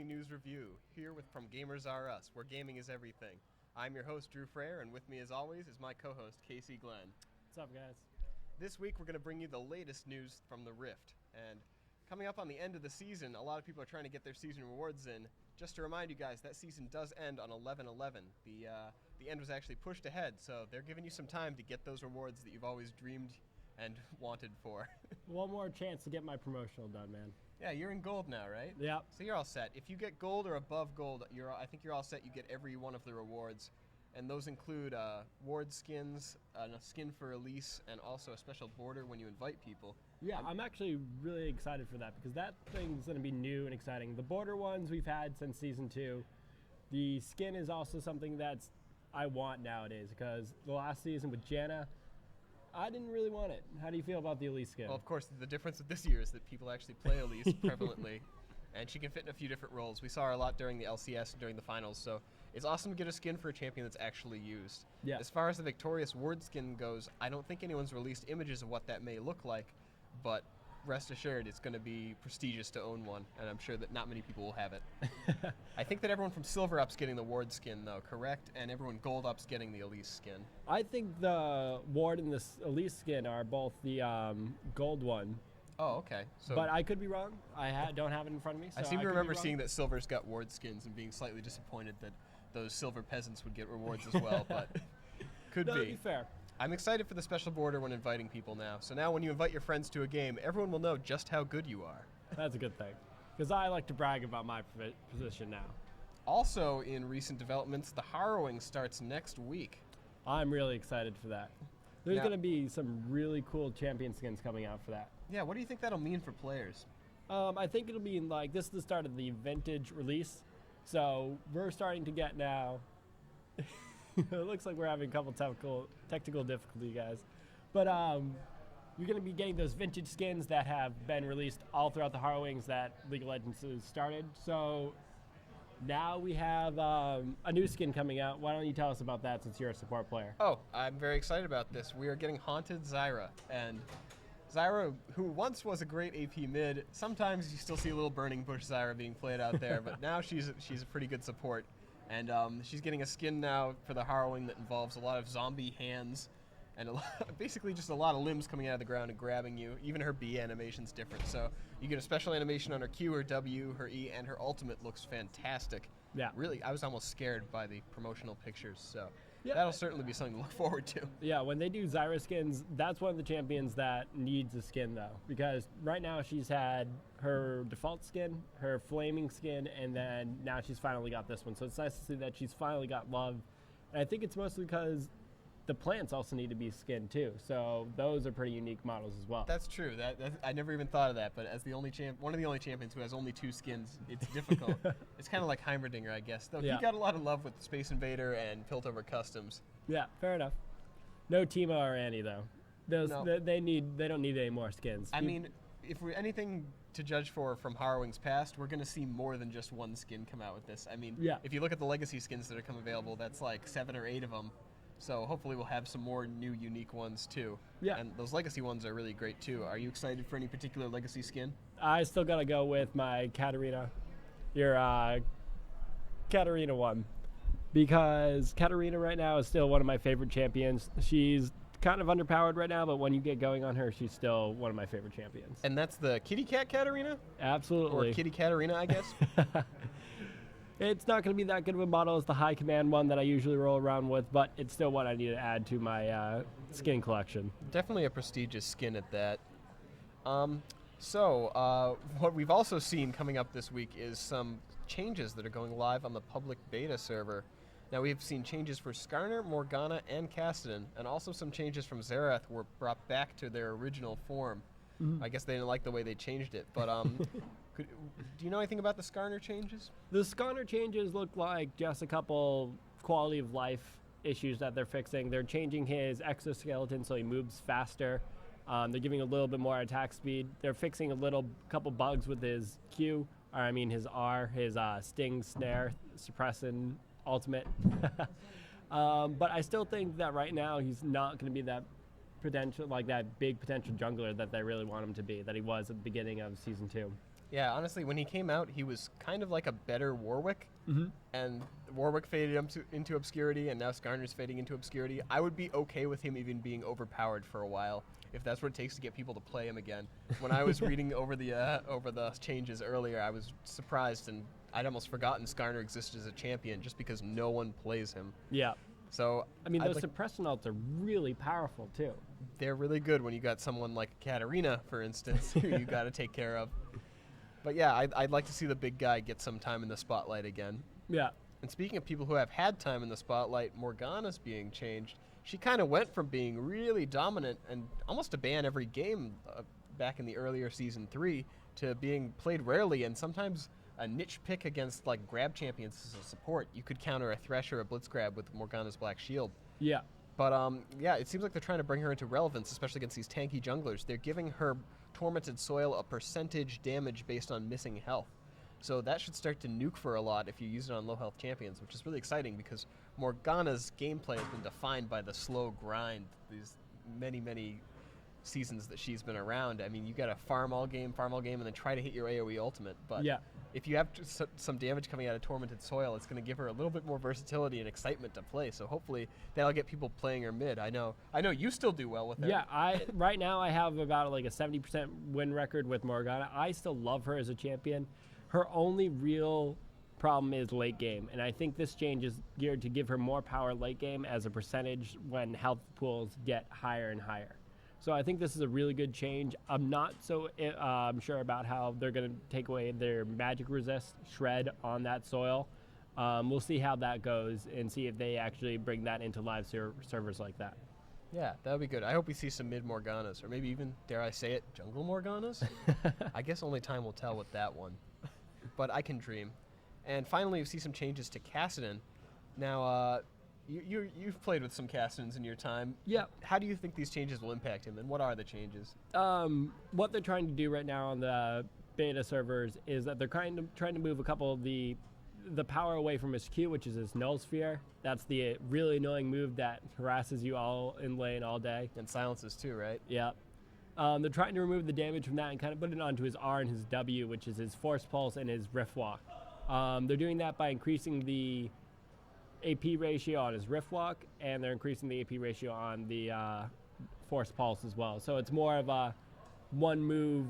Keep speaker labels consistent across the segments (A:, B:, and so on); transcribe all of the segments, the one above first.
A: News Review, here with From Gamers R Us, where gaming is everything. I'm your host, Drew Frere, and with me as always is my co-host, Casey Glenn.
B: What's up, guys?
A: This week we're going to bring you the latest news from the Rift, and coming up on the end of the season, a lot of people are trying to get their season rewards in. Just to remind you guys, that season does end on 11/11. The end was actually pushed ahead, so they're giving you some time to get those rewards that you've always dreamed and wanted for.
B: One more chance to get my promotional done, man.
A: Yeah, you're in gold now, right?
B: Yep.
A: So you're all set. If you get gold or above gold, I think you're all set. You get every one of the rewards, and those include ward skins, a skin for Elise, and also a special border when you invite people.
B: Yeah, I'm actually really excited for that because that thing's going to be new and exciting. The border ones we've had since Season 2. The skin is also something that's I want nowadays because the last season with Janna, I didn't really want it. How do you feel about the Elise skin?
A: Well, of course, the difference with this year is that people actually play Elise prevalently, and she can fit in a few different roles. We saw her a lot during the LCS and during the finals, so it's awesome to get a skin for a champion that's actually used.
B: Yeah.
A: As far as the Victorious Ward skin goes, I don't think anyone's released images of what that may look like, but rest assured it's going to be prestigious to own one, and I'm sure that not many people will have it. I think that everyone from Silver Up's getting the Ward skin, though, correct? And everyone Gold Up's getting the Elise skin.
B: I think the Ward and the Elise skin are both the gold one.
A: Oh, okay. So,
B: but I could be wrong. I don't have it in front of me. So
A: I seem to remember seeing that Silver's got Ward skins and being slightly disappointed that those Silver peasants would get rewards as well, but could
B: no,
A: be.
B: That'd be fair.
A: I'm excited for the special border when inviting people now. So now when you invite your friends to a game, everyone will know just how good you are.
B: That's a good thing, because I like to brag about my position now.
A: Also in recent developments, the Harrowing starts next week.
B: I'm really excited for that. There's going to be some really cool champion skins coming out for that.
A: Yeah, what do you think that'll mean for players?
B: I think it'll be like, this is the start of the vintage release. So we're starting to get now, it looks like we're having a couple technical difficulty, guys. But you're going to be getting those vintage skins that have been released all throughout the Harrowings that League of Legends has started. So now we have a new skin coming out. Why don't you tell us about that since you're a support player?
A: Oh, I'm very excited about this. We are getting Haunted Zyra. And Zyra, who once was a great AP mid, sometimes you still see a little Burning Bush Zyra being played out there, but now she's a pretty good support. And she's getting a skin now for the Harrowing that involves a lot of zombie hands and basically just a lot of limbs coming out of the ground and grabbing you. Even her B animation's different. So you get a special animation on her Q, her W, her E, and her ultimate looks fantastic.
B: Yeah.
A: Really, I was almost scared by the promotional pictures. So
B: yeah,
A: that'll certainly be something to look forward to.
B: Yeah, when they do Zyra skins, that's one of the champions that needs a skin, though. Because right now she's had her default skin, her flaming skin, and then now she's finally got this one. So it's nice to see that she's finally got love. And I think it's mostly because the plants also need to be skinned, too. So those are pretty unique models as well.
A: That's true. I never even thought of that, but as the only one of the only champions who has only 2 skins, it's difficult. It's kind of like Heimerdinger, I guess. Though
B: yeah.
A: He got a lot of love with Space Invader and Piltover Customs.
B: Yeah, fair enough. No Timo or Annie, though.
A: No.
B: They don't need any more skins.
A: I mean, if we're anything to judge from Harrowing's past, we're going to see more than just one skin come out with this. I mean,
B: yeah.
A: If you look at the legacy skins that are come available, that's like 7 or 8 of them. So hopefully we'll have some more new, unique ones, too.
B: Yeah.
A: And those legacy ones are really great, too. Are you excited for any particular legacy skin?
B: I still got to go with my Katarina. Your Katarina one. Because Katarina right now is still one of my favorite champions. She's kind of underpowered right now, but when you get going on her, she's still one of my favorite champions.
A: And that's the Kitty Cat Katarina?
B: Absolutely.
A: Or Kitty Katarina, I guess?
B: It's not going to be that good of a model as the high command one that I usually roll around with, but it's still one I need to add to my skin collection.
A: Definitely a prestigious skin at that. What we've also seen coming up this week is some changes that are going live on the public beta server. Now we've seen changes for Skarner, Morgana, and Cassidy, and also some changes from Xerath were brought back to their original form. Mm-hmm. I guess they didn't like the way they changed it, but do you know anything about the Skarner changes?
B: The Skarner changes look like just a couple quality of life issues that they're fixing. They're changing his exoskeleton so he moves faster. They're giving a little bit more attack speed. They're fixing couple bugs with his Q, his R, his sting, snare, suppressing, ultimate. But I still think that right now he's not going to be that big potential jungler that they really want him to be, that he was at the beginning of Season 2.
A: Yeah, honestly, when he came out, he was kind of like a better Warwick.
B: Mm-hmm.
A: And Warwick faded into obscurity, and now Skarner's fading into obscurity. I would be okay with him even being overpowered for a while, if that's what it takes to get people to play him again. When I was reading over the changes earlier, I was surprised, and I'd almost forgotten Skarner existed as a champion just because no one plays him.
B: Yeah.
A: So
B: I mean, those suppression ults are really powerful, too.
A: They're really good when you got someone like Katarina, for instance, who you got to take care of. But yeah, I'd like to see the big guy get some time in the spotlight again.
B: Yeah.
A: And speaking of people who have had time in the spotlight, Morgana's being changed. She kind of went from being really dominant and almost a ban every game back in the earlier Season 3 to being played rarely and sometimes a niche pick against like grab champions as a support. You could counter a Thresh or a Blitz grab with Morgana's Black Shield.
B: Yeah.
A: But yeah, it seems like they're trying to bring her into relevance, especially against these tanky junglers. They're giving her Tormented Soil a percentage damage based on missing health. So that should start to nuke for a lot if you use it on low health champions, which is really exciting because Morgana's gameplay has been defined by the slow grind these many seasons that she's been around. I mean, you got to farm all game, and then try to hit your AoE ultimate. But
B: yeah.
A: If you have some damage coming out of Tormented Soil, it's going to give her a little bit more versatility and excitement to play. So hopefully that'll get people playing her mid. I know you still do well with her.
B: Yeah, right now I have about like a 70% win record with Morgana. I still love her as a champion. Her only real problem is late game, and I think this change is geared to give her more power late game as a percentage when health pools get higher and higher. So I think this is a really good change. I'm not so sure about how they're going to take away their magic resist shred on that soil. We'll see how that goes and see if they actually bring that into live servers like that.
A: Yeah, that would be good. I hope we see some mid Morganas, or maybe even, dare I say it, jungle Morganas? I guess only time will tell with that one. But I can dream. And finally, we see some changes to Kassadin. Now, you've played with some Kassadins in your time.
B: Yeah.
A: How do you think these changes will impact him, and what are the changes?
B: What they're trying to do right now on the beta servers is that they're trying to move a couple of the power away from his Q, which is his Null Sphere. That's the really annoying move that harasses you all in lane all day.
A: And silences too, right?
B: Yeah. They're trying to remove the damage from that and kind of put it onto his R and his W, which is his Force Pulse and his Rift Walk. They're doing that by increasing the AP ratio on his Rift Walk, and they're increasing the AP ratio on the Force Pulse as well. So it's more of a one move,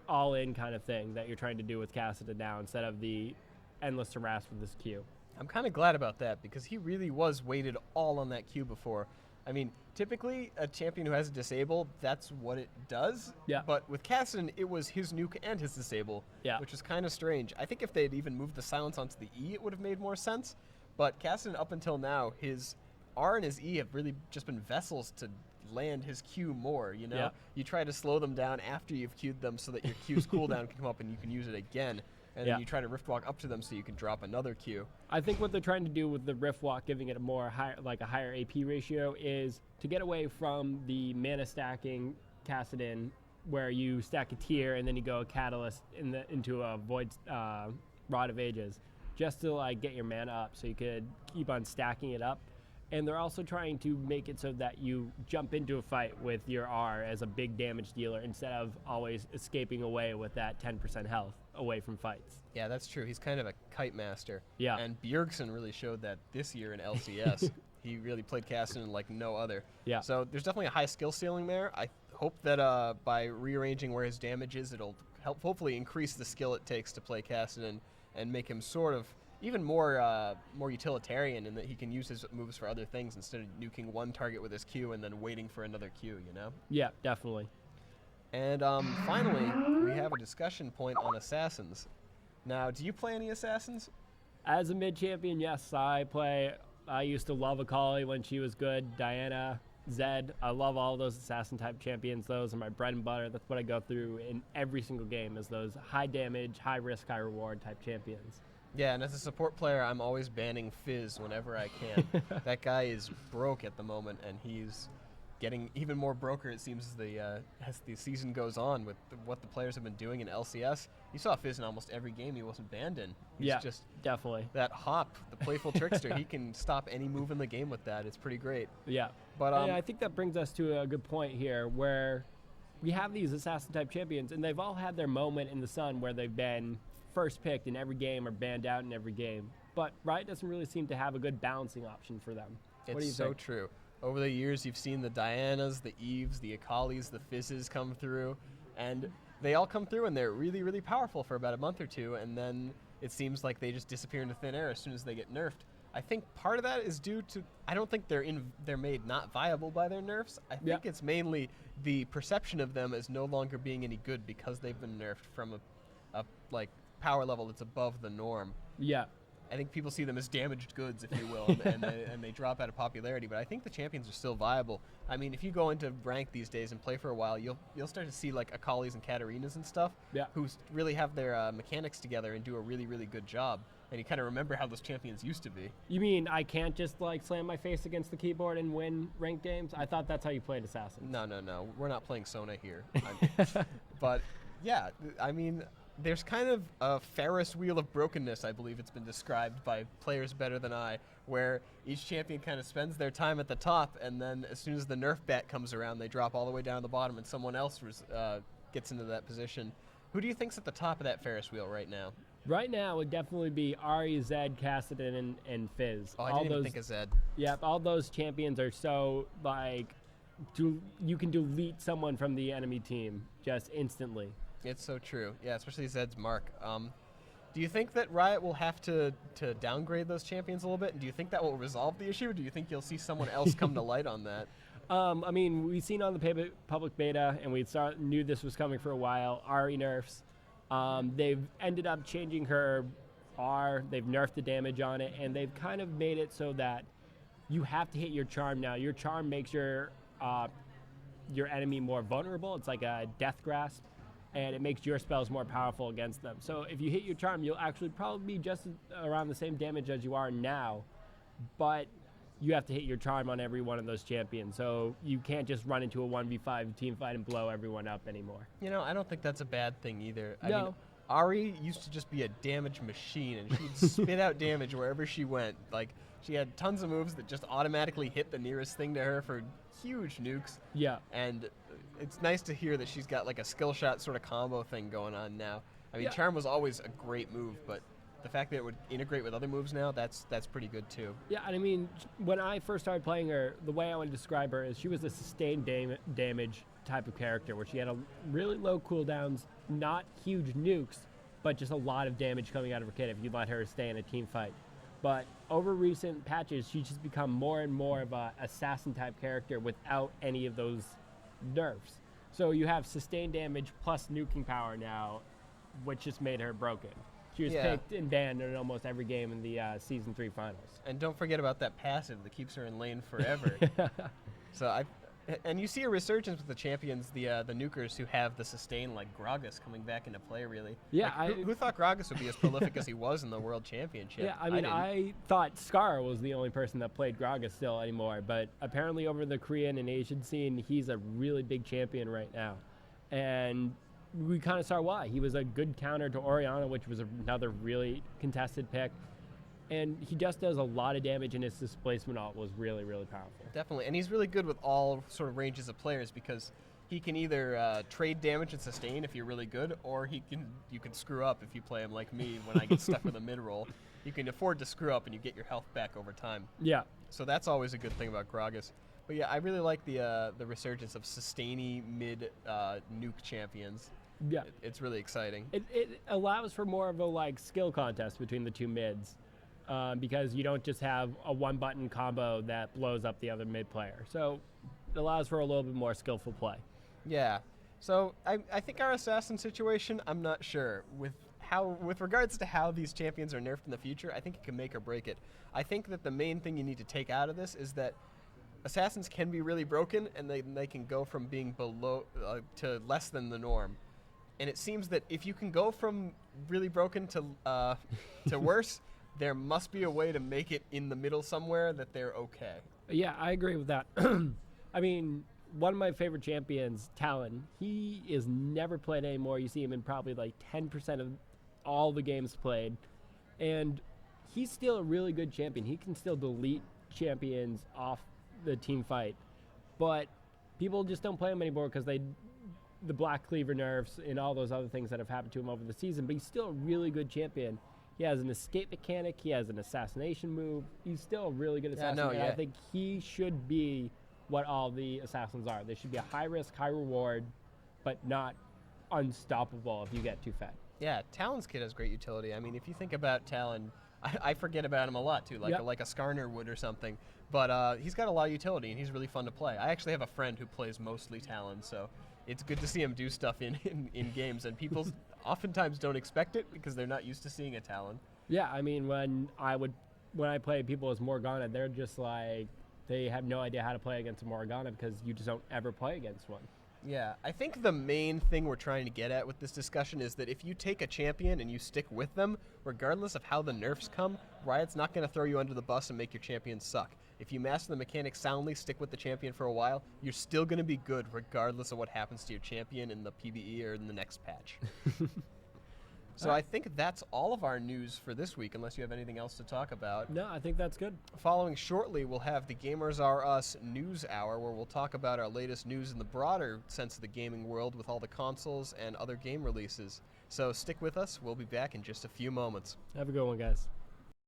B: all-in kind of thing that you're trying to do with Kassadin now instead of the endless harass with this Q.
A: I'm kind of glad about that because he really was weighted all on that Q before. I mean, typically a champion who has a disable, that's what it does.
B: Yeah.
A: But with Kassadin, it was his nuke and his disable, which is kind of strange. I think if they'd even moved the silence onto the E, it would have made more sense. But Kassadin, up until now, his R and his E have really just been vessels to land his Q more, you know?
B: Yeah.
A: You try to slow them down after you've Q'd them so that your Q's cooldown can come up and you can use it again. And then you try to Rift Walk up to them so you can drop another Q.
B: I think what they're trying to do with the Rift Walk, giving it a higher AP ratio, is to get away from the mana stacking Kassadin, where you stack a tier and then you go a Catalyst into a Void Rod of Ages, just to like get your mana up so you could keep on stacking it up. And they're also trying to make it so that you jump into a fight with your R as a big damage dealer instead of always escaping away with that 10% health away from fights.
A: Yeah, that's true. He's kind of a kite master.
B: Yeah.
A: And Bjergsen really showed that this year in LCS. He really played Kassadin like no other.
B: Yeah.
A: So there's definitely a high skill ceiling there. I hope that by rearranging where his damage is, it'll help hopefully increase the skill it takes to play Kassadin and make him sort of even more utilitarian in that he can use his moves for other things instead of nuking one target with his Q and then waiting for another Q, you know?
B: Yeah, definitely.
A: And finally, we have a discussion point on assassins. Now, do you play any assassins?
B: As a mid-champion, yes, I play. I used to love Akali when she was good, Diana, Zed. I love all those assassin-type champions. Those are my bread and butter. That's what I go through in every single game, is those high damage, high risk, high reward type champions.
A: Yeah, and as a support player, I'm always banning Fizz whenever I can. That guy is broke at the moment, and he's getting even more broker, it seems, as the season goes on with what the players have been doing in LCS. You saw Fizz in almost every game he wasn't banned in. He's just
B: definitely
A: that hop, the playful trickster. He can stop any move in the game with that. It's pretty great.
B: Yeah.
A: But
B: I think that brings us to a good point here where we have these assassin-type champions, and they've all had their moment in the sun where they've been first picked in every game or banned out in every game. But Riot doesn't really seem to have a good balancing option for them. What do you
A: It's so
B: think?
A: true. Over the years, you've seen the Dianas, the Eves, the Akalis, the Fizzes come through, and they all come through, and they're really, really powerful for about a month or two, and then it seems like they just disappear into thin air as soon as they get nerfed. I think part of that is due to, I don't think they're made not viable by their nerfs. I think it's mainly the perception of them as no longer being any good because they've been nerfed from a like power level that's above the norm.
B: Yeah.
A: I think people see them as damaged goods, if you will, and they drop out of popularity. But I think the champions are still viable. I mean, if you go into rank these days and play for a while, you'll start to see like Akalis and Katarinas and stuff, who really have their mechanics together and do a really, really good job. And you kind of remember how those champions used to be.
B: You mean I can't just like slam my face against the keyboard and win ranked games? I thought that's how you played Assassin.
A: No. We're not playing Sona here. But yeah, I mean, there's kind of a Ferris wheel of brokenness, I believe it's been described by players better than I, where each champion kind of spends their time at the top, and then as soon as the nerf bat comes around, they drop all the way down to the bottom, and someone else gets into that position. Who do you think's at the top of that Ferris wheel right now?
B: Right now, it would definitely be Ari, Zed, Kassadin, and Fizz.
A: Oh, I didn't even think of Zed.
B: Yep, all those champions are so, like, you can delete someone from the enemy team just instantly.
A: It's so true. Yeah, especially Zed's mark. Do you think that Riot will have to downgrade those champions a little bit? And do you think that will resolve the issue? Or do you think you'll see someone else come to light on that?
B: I mean, we've seen on the public beta, and we knew this was coming for a while, Ari nerfs. They've ended up changing her R, they've nerfed the damage on it, and they've kind of made it so that you have to hit your charm now. Your charm makes your enemy more vulnerable. It's like a death grasp, and it makes your spells more powerful against them. So if you hit your charm, you'll actually probably be just around the same damage as you are now, but you have to hit your charm on every one of those champions. So you can't just run into a 1v5 team fight and blow everyone up anymore.
A: You know, I don't think that's a bad thing either.
B: No.
A: I mean, Ari used to just be a damage machine, and she'd spit out damage wherever she went. Like, she had tons of moves that just automatically hit the nearest thing to her for huge nukes.
B: Yeah.
A: And it's nice to hear that she's got like a skill shot sort of combo thing going on now. I mean,
B: Yeah.
A: Charm was always a great move, but the fact that it would integrate with other moves now, that's pretty good too.
B: Yeah, and I mean, when I first started playing her, the way I would describe her is she was a sustained damage type of character, where she had a really low cooldowns, not huge nukes, but just a lot of damage coming out of her kit if you let her stay in a team fight. But over recent patches, she's just become more and more of a assassin type character without any of those nerfs. So you have sustained damage plus nuking power now, which just made her broken. She was picked and banned in almost every game in the Season 3 finals.
A: And don't forget about that passive that keeps her in lane forever. And you see a resurgence with the champions, the nukers who have the sustain, like Gragas coming back into play, really.
B: Yeah,
A: like, who thought Gragas would be as prolific as he was in the World Championship?
B: Yeah, I mean, I thought Scar was the only person that played Gragas still anymore, but apparently over the Korean and Asian scene, he's a really big champion right now. And we kind of saw why. He was a good counter to Orianna, which was another really contested pick. And he just does a lot of damage, and his displacement ult was really, really powerful.
A: Definitely, and he's really good with all sort of ranges of players because he can either trade damage and sustain if you're really good, or you can screw up if you play him like me when I get stuck with a mid roll. You can afford to screw up and you get your health back over time.
B: Yeah.
A: So that's always a good thing about Gragas. But yeah, I really like the resurgence of sustainy mid nuke champions.
B: Yeah.
A: It's really exciting.
B: It allows for more of a like skill contest between the two mids. Because you don't just have a one-button combo that blows up the other mid player. So it allows for a little bit more skillful play.
A: Yeah. So I think our assassin situation, I'm not sure. With regards to how these champions are nerfed in the future, I think it can make or break it. I think that the main thing you need to take out of this is that assassins can be really broken, and they can go from being below to less than the norm. And it seems that if you can go from really broken to worse, there must be a way to make it in the middle somewhere that they're okay.
B: Yeah, I agree with that. I mean, one of my favorite champions, Talon, he is never played anymore. You see him in probably like 10% of all the games played. And he's still a really good champion. He can still delete champions off the team fight. But people just don't play him anymore because the Black Cleaver nerfs and all those other things that have happened to him over the season, but he's still a really good champion. He has an escape mechanic. He has an assassination move. He's still a really good assassin. And I think he should be what all the assassins are. They should be a high risk, high reward, but not unstoppable if you get too fat.
A: Yeah, Talon's kit has great utility. I mean, if you think about Talon, I forget about him a lot too, like a Skarner would or something. But he's got a lot of utility, and he's really fun to play. I actually have a friend who plays mostly Talon, so it's good to see him do stuff in games, and people oftentimes don't expect it because they're not used to seeing a Talon.
B: Yeah, I mean, when I play people as Morgana, they're just like, they have no idea how to play against a Morgana because you just don't ever play against one.
A: Yeah, I think the main thing we're trying to get at with this discussion is that if you take a champion and you stick with them, regardless of how the nerfs come, Riot's not going to throw you under the bus and make your champion suck. If you master the mechanics soundly, stick with the champion for a while, you're still going to be good regardless of what happens to your champion in the PvE or in the next patch. So I think that's all of our news for this week, unless you have anything else to talk about.
B: No, I think that's good.
A: Following shortly, we'll have the Gamers Are Us News Hour, where we'll talk about our latest news in the broader sense of the gaming world with all the consoles and other game releases. So stick with us. We'll be back in just a few moments.
B: Have a good one, guys.